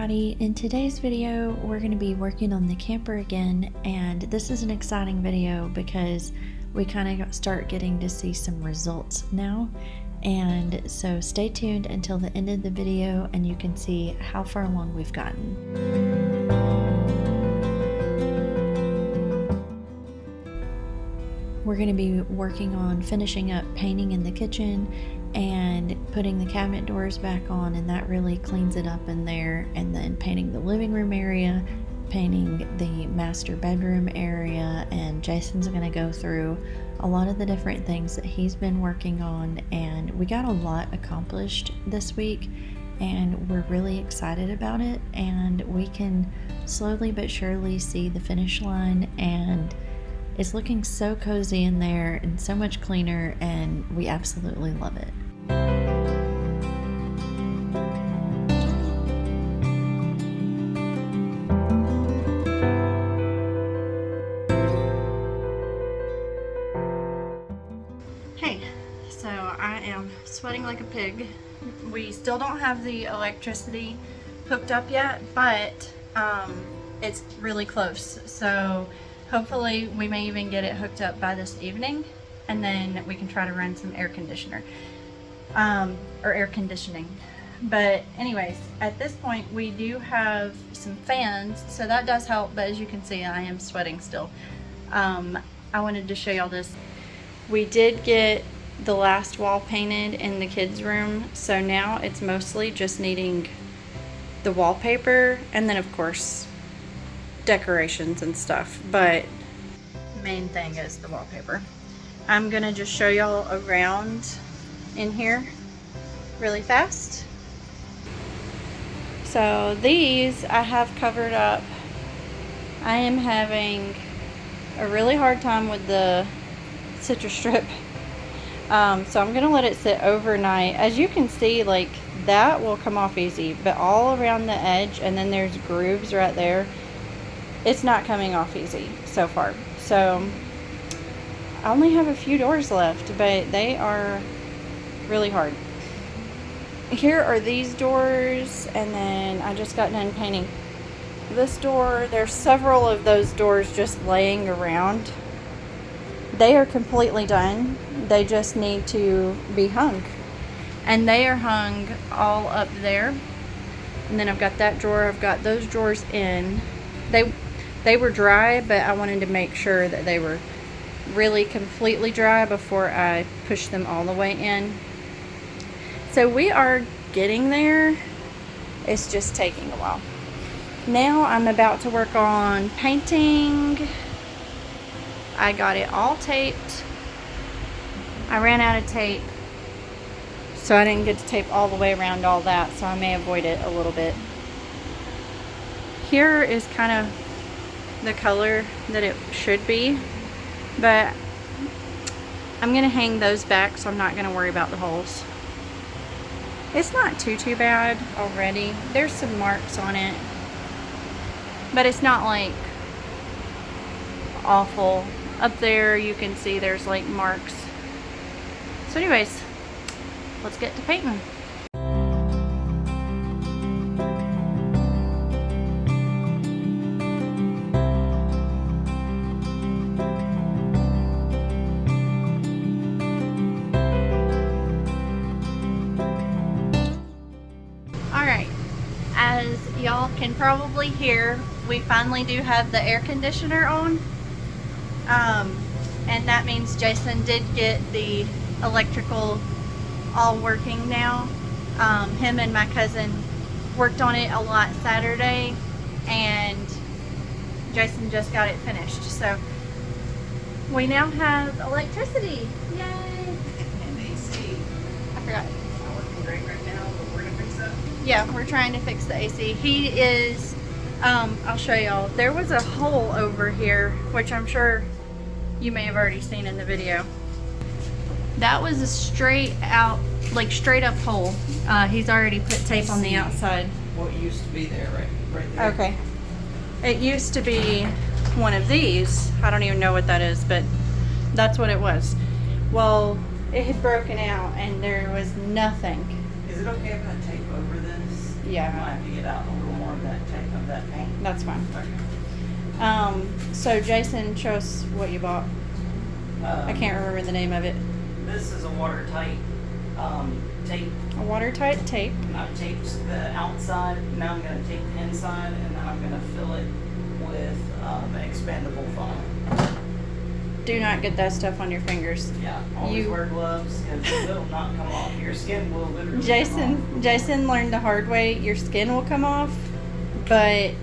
everybody. In today's video, we're going to be working on the camper again, and this is an exciting video because we kind of start getting to see some results now. And so stay tuned until the end of the video and you can see how far along we've gotten. We're going to be working on finishing up painting in the kitchen and putting the cabinet doors back on, and that really cleans it up in there, and then painting the living room area, painting the master bedroom area, and Jason's going to go through a lot of the different things that he's been working on. And we got a lot accomplished this week and we're really excited about it, and we can slowly but surely see the finish line, and it's looking so cozy in there and so much cleaner, and we absolutely love it. Hey, so I am sweating like a pig. We still don't have the electricity hooked up yet, but it's really close. So hopefully we may even get it hooked up by this evening, and then we can try to run some air conditioner or air conditioning. But anyways, at this point we do have some fans, so that does help. But as you can see, I am sweating still. I wanted to show y'all this. We did get the last wall painted in the kids' room, so now it's mostly just needing the wallpaper and then of course decorations and stuff, but the main thing is the wallpaper. I'm gonna just show y'all around in here really fast. So these I have covered up. I am having a really hard time with the citrus strip, so I'm gonna let it sit overnight. As you can see, like, that will come off easy, but all around the edge, and then there's grooves right there, it's not coming off easy so far. So I only have a few doors left, but they are really hard. Here are these doors, and then I just got done painting this door. There's several of those doors just laying around. They are completely done. They just need to be hung, and they are hung all up there. And then I've got that drawer, I've got those drawers in. They were dry, but I wanted to make sure that they were really completely dry before I push them all the way in. So we are getting there. It's just taking a while. Now I'm about to work on painting. I got it all taped. I ran out of tape, so I didn't get to tape all the way around all that, so I may avoid it a little bit. Here is kind of the color that it should be, but I'm gonna hang those back, so I'm not gonna worry about the holes. It's not too bad already. There's some marks on it, but it's not like awful. Up there you can see there's like marks. So anyways, let's get to painting. Alright, as y'all can probably hear, we finally do have the air conditioner on. And that means Jason did get the electrical all working now. Him and my cousin worked on it a lot Saturday, and Jason just got it finished. So we now have electricity. Yay! And AC. I forgot. It's not working great right now, but we're gonna fix that. Yeah, we're trying to fix the AC. He is, I'll show y'all. There was a hole over here, which I'm sure you may have already seen in the video. That was a straight out, like straight up hole. He's already put tape on the outside. What used to be there, right there. Okay. It used to be one of these. I don't even know what that is, but that's what it was. Well, it had broken out and there was nothing. Is it okay if I tape over this? Yeah. I might have to get out a little more, that tape of that paint. That's fine. Okay. So Jason, show us what you bought. I can't remember the name of it. This is a watertight tape. A watertight tape. And I've taped the outside. Now I'm going to tape the inside, and then I'm going to fill it with expandable foam. Do not get that stuff on your fingers. Yeah, always wear gloves because it will not come off. Your skin will literally come off. Jason learned the hard way. Your skin will come off, but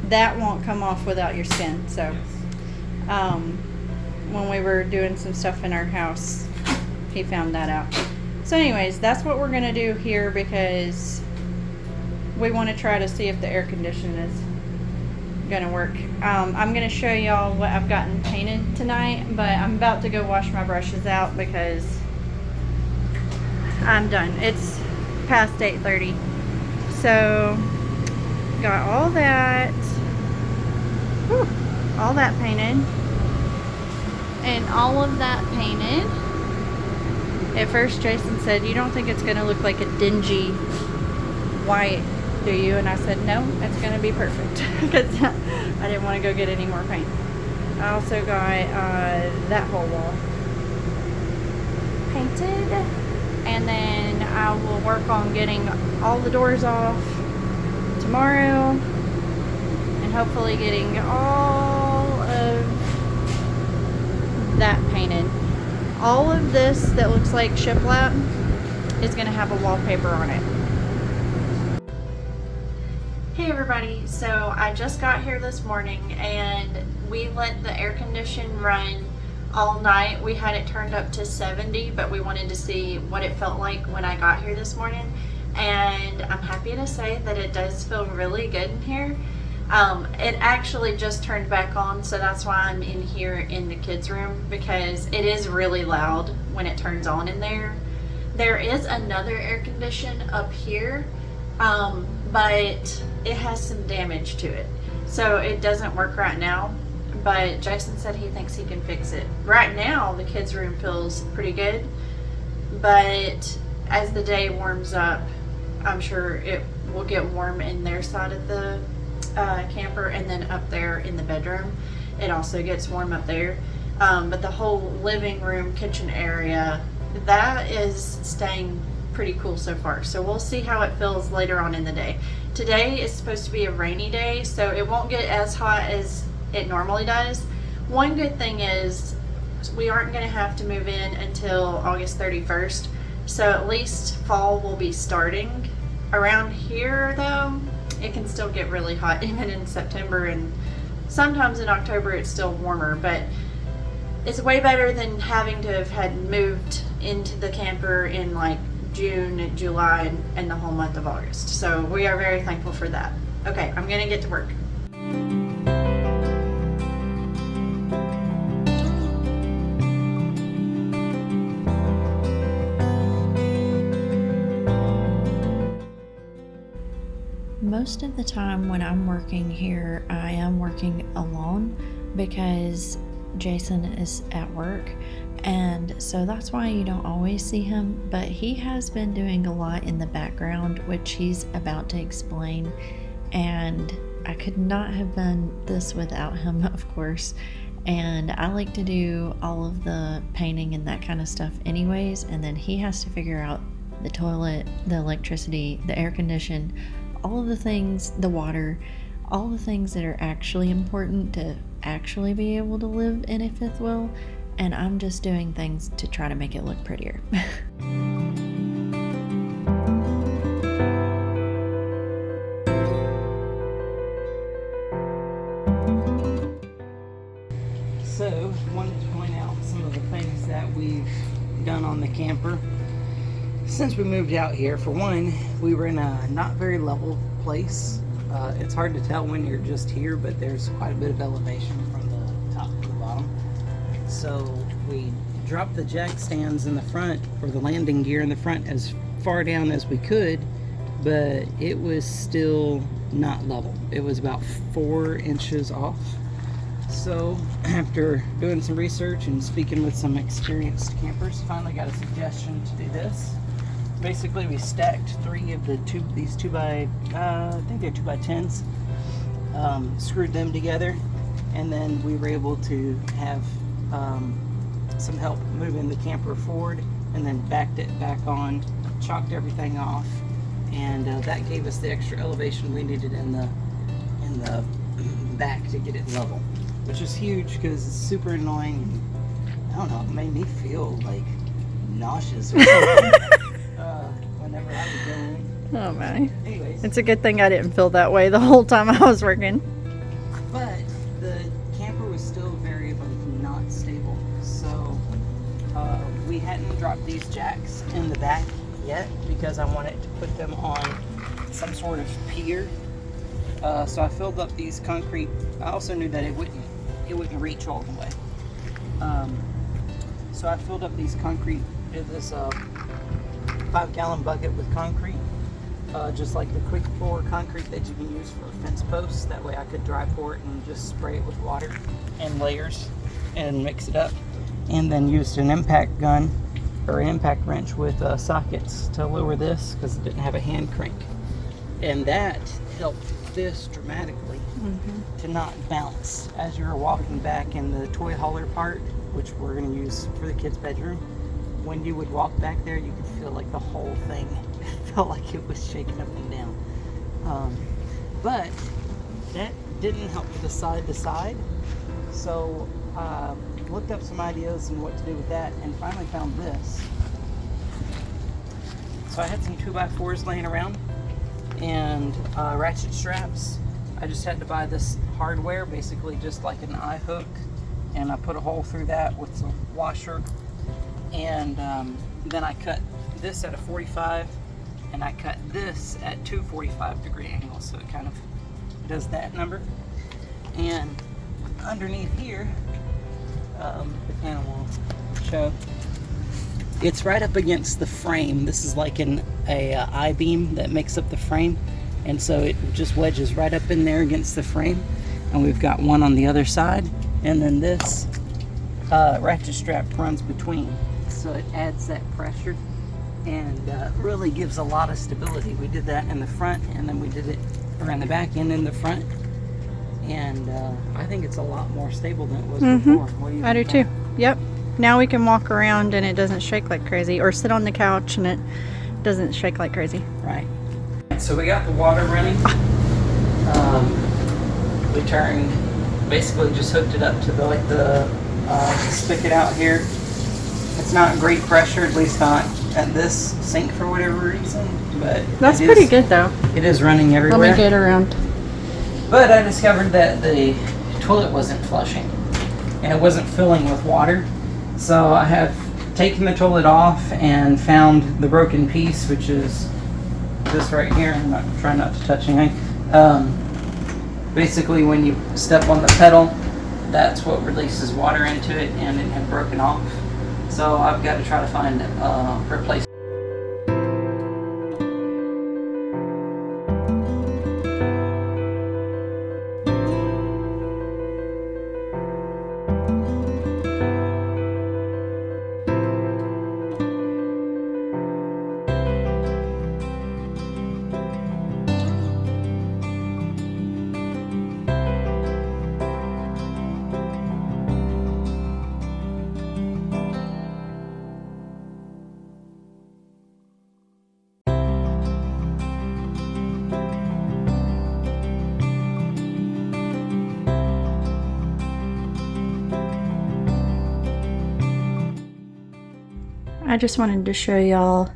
that won't come off without your skin. So, Yes. when we were doing some stuff in our house, he found that out. So anyways, that's what we're going to do here because we want to try to see if the air conditioning is going to work. I'm going to show y'all what I've gotten painted tonight, but I'm about to go wash my brushes out because I'm done. It's past 8:30. So, got all that painted. And all of that painted. At first Jason said, "You don't think it's going to look like a dingy white, do you?" And I said, "No, it's going to be perfect." Because I didn't want to go get any more paint. I also got that whole wall painted. And then I will work on getting all the doors off tomorrow. And hopefully getting all of that painted. All of this that looks like shiplap is going to have a wallpaper on it. Hey everybody, so I just got here this morning and we let the air condition run all night. We had it turned up to 70, but we wanted to see what it felt like when I got here this morning. And I'm happy to say that it does feel really good in here. It actually just turned back on, so that's why I'm in here in the kids' room, because it is really loud when it turns on in there. There is another air condition up here, but it has some damage to it, so it doesn't work right now. But Jason said he thinks he can fix it. Right now, the kids' room feels pretty good, but as the day warms up, I'm sure it will get warm in their side of the camper, and then up there in the bedroom it also gets warm up there, but the whole living room kitchen area, that is staying pretty cool so far. So we'll see how it feels later on in the day. Today is supposed to be a rainy day, so it won't get as hot as it normally does. One good thing is we aren't going to have to move in until August 31st, so at least fall will be starting. Around here though, it can still get really hot even in September, and sometimes in October it's still warmer, but it's way better than having to have had moved into the camper in like June, July, and the whole month of August. So we are very thankful for that. Okay, I'm gonna get to work. Most of the time when I'm working here, I am working alone because Jason is at work, and so that's why you don't always see him, but he has been doing a lot in the background, which he's about to explain, and I could not have done this without him, of course. And I like to do all of the painting and that kind of stuff anyways, and then he has to figure out the toilet, the electricity, the air condition, all of the things, the water, all the things that are actually important to actually be able to live in a fifth wheel, and I'm just doing things to try to make it look prettier. So, wanted to point out some of the things that we've done on the camper since we moved out here. For one, we were in a not very level place. It's hard to tell when you're just here, but there's quite a bit of elevation from the top to the bottom. So we dropped the jack stands in the front, or the landing gear in the front, as far down as we could, but it was still not level. It was about 4 inches off. So after doing some research and speaking with some experienced campers, finally got a suggestion to do this. basically we stacked 3 of these 2 by, I think they're 2 by 10s, screwed them together, and then we were able to have some help moving the camper forward, and then backed it back on, chalked everything off, and that gave us the extra elevation we needed in the back to get it level, which is huge because it's super annoying. I don't know, it made me feel like nauseous or something whenever I was going. Oh my. Anyways, It's a good thing I didn't feel that way the whole time I was working. but the camper was still very not stable, so we hadn't dropped these jacks in the back yet because I wanted to put them on some sort of pier. So I filled up these concrete. I also knew that it wouldn't reach all the way. So I filled up these concrete, this 5-gallon bucket with concrete, just like the quick pour concrete that you can use for fence posts. That way I could dry pour it and just spray it with water in layers and mix it up. And then used an impact gun or an impact wrench with sockets to lower this because it didn't have a hand crank. And that helped this dramatically to not bounce as you were walking back in the toy hauler part, which we're going to use for the kids' bedroom. When you would walk back there, you could feel like the whole thing felt like it was shaking up and down. But that didn't help with the side to side, so looked up some ideas and what to do with that, and finally found this. So I had some 2x4s laying around and ratchet straps. I just had to buy this hardware, basically just like an eye hook, and I put a hole through that with some washer, and then I cut this at a 45, and I cut this at 245-degree angles, so it kind of does that number. And underneath here, the camera will show, it's right up against the frame. This is like an I-beam that makes up the frame, and so it just wedges right up in there against the frame. And we've got one on the other side, and then this ratchet strap runs between, so it adds that pressure and really gives a lot of stability. We did that in the front, and then we did it around the back and in the front, and I think it's a lot more stable than it was before. What do you I do think? too. Yep. Now we can walk around and it doesn't shake like crazy, or sit on the couch and it doesn't shake like crazy. Right. So we got the water running. We turned, basically just hooked it up to the spigot out here. It's not great pressure, at least not at this sink for whatever reason, but That's pretty good though. It is running everywhere. Let me get around. But I discovered that the toilet wasn't flushing and it wasn't filling with water. So I have taken the toilet off and found the broken piece, which is this right here. I'm not trying not to touch anything. Basically, when you step on the pedal, that's what releases water into it, and it had broken off. So I've got to try to find a replacement. I just wanted to show y'all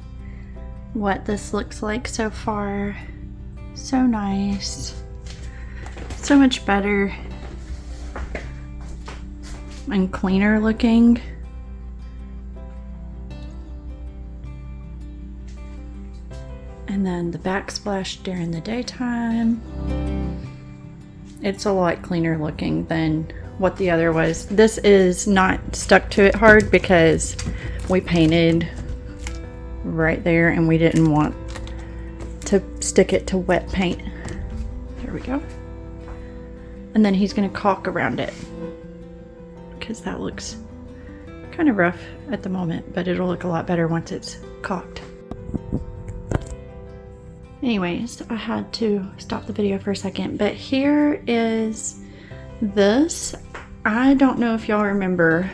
what this looks like so far. So nice. So much better and cleaner looking. And then the backsplash during the daytime. It's a lot cleaner looking than what the other was. This is not stuck to it hard because we painted right there and we didn't want to stick it to wet paint. There we go. And then he's gonna caulk around it because that looks kind of rough at the moment, but it'll look a lot better once it's caulked. Anyways, I had to stop the video for a second, but here is this. I don't know if y'all remember,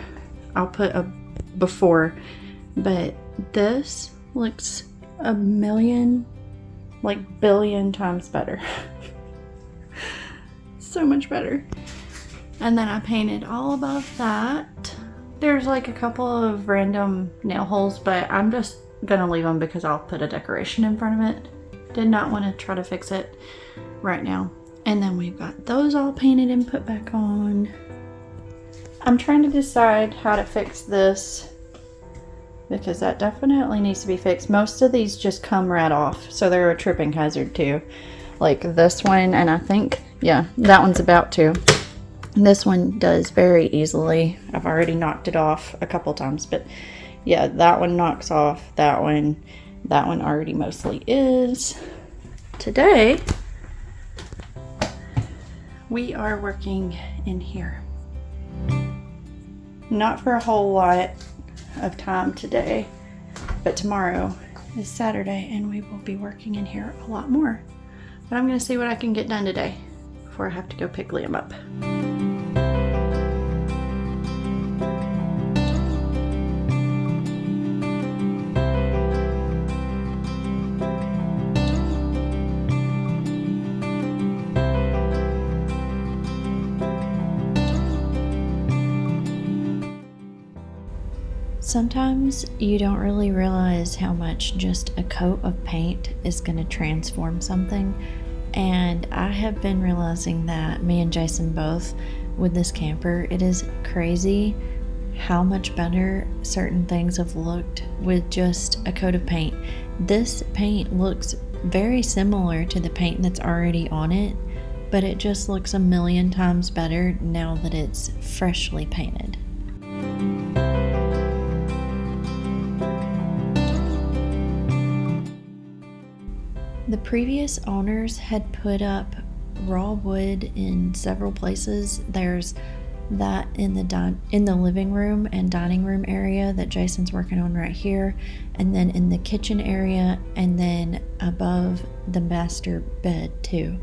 I'll put a before, but this looks a million, like billion times better. So much better. And then I painted all above that. There's like a couple of random nail holes, but I'm just gonna leave them because I'll put a decoration in front of it. Did not want to try to fix it right now. And then we've got those all painted and put back on. I'm trying to decide how to fix this because that definitely needs to be fixed. Most of these just come right off, so they're a tripping hazard too. Like this one, and I think, yeah, that one's about to. This one does very easily. I've already knocked it off a couple times, but yeah, that one knocks off. That one already mostly is. Today, we are working in here. Not for a whole lot of time today, but tomorrow is Saturday and we will be working in here a lot more. But I'm gonna see what I can get done today before I have to go pick Liam up. Sometimes you don't really realize how much just a coat of paint is going to transform something, and I have been realizing that, me and Jason both, with this camper. It is crazy how much better certain things have looked with just a coat of paint. This paint looks very similar to the paint that's already on it, but it just looks a million times better now that it's freshly painted. The previous owners had put up raw wood in several places. There's that in the living room and dining room area that Jason's working on right here, and then in the kitchen area, and then above the master bed too.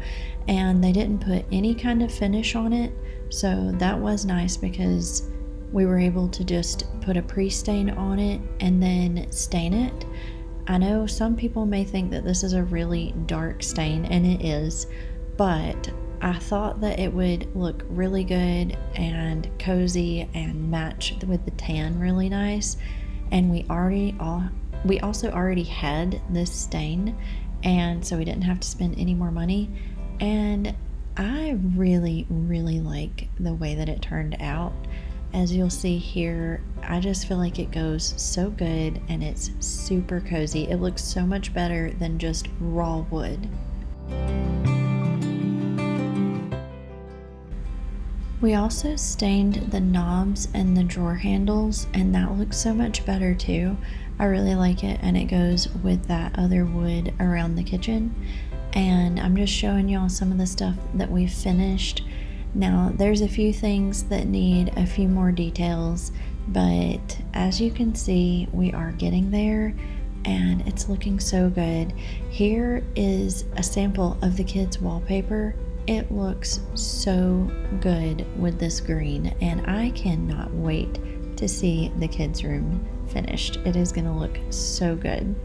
And they didn't put any kind of finish on it, so that was nice because we were able to just put a pre-stain on it and then stain it. I know some people may think that this is a really dark stain, and it is, but I thought that it would look really good and cozy and match with the tan really nice. And we also already had this stain, and so we didn't have to spend any more money. And I really like the way that it turned out. As you'll see here, I just feel like it goes so good and it's super cozy. It looks so much better than just raw wood. We also stained the knobs and the drawer handles, and that looks so much better too. I really like it, and it goes with that other wood around the kitchen. And I'm just showing y'all some of the stuff that we've finished. Now, there's a few things that need a few more details, but as you can see, we are getting there and it's looking so good. Here is a sample of the kids' wallpaper. It looks so good with this green, and I cannot wait to see the kids' room finished. It is gonna look so good.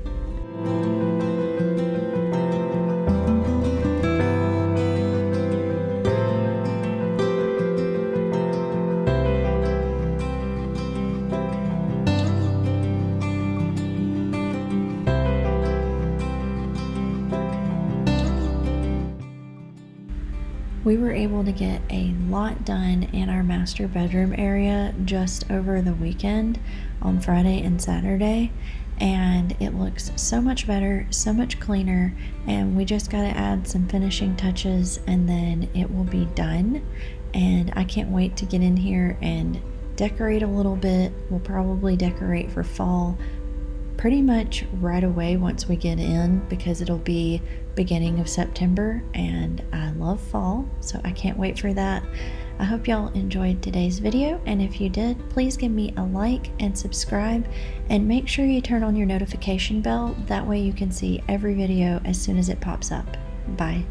We were able to get a lot done in our master bedroom area just over the weekend on Friday and Saturday, and it looks so much better, so much cleaner, and we just got to add some finishing touches and then it will be done. And I can't wait to get in here and decorate a little bit. We'll probably decorate for fall pretty much right away once we get in, because it'll be beginning of September, and I love fall, so I can't wait for that. I hope y'all enjoyed today's video, and if you did, please give me a like and subscribe, and make sure you turn on your notification bell. That way you can see every video as soon as it pops up. Bye.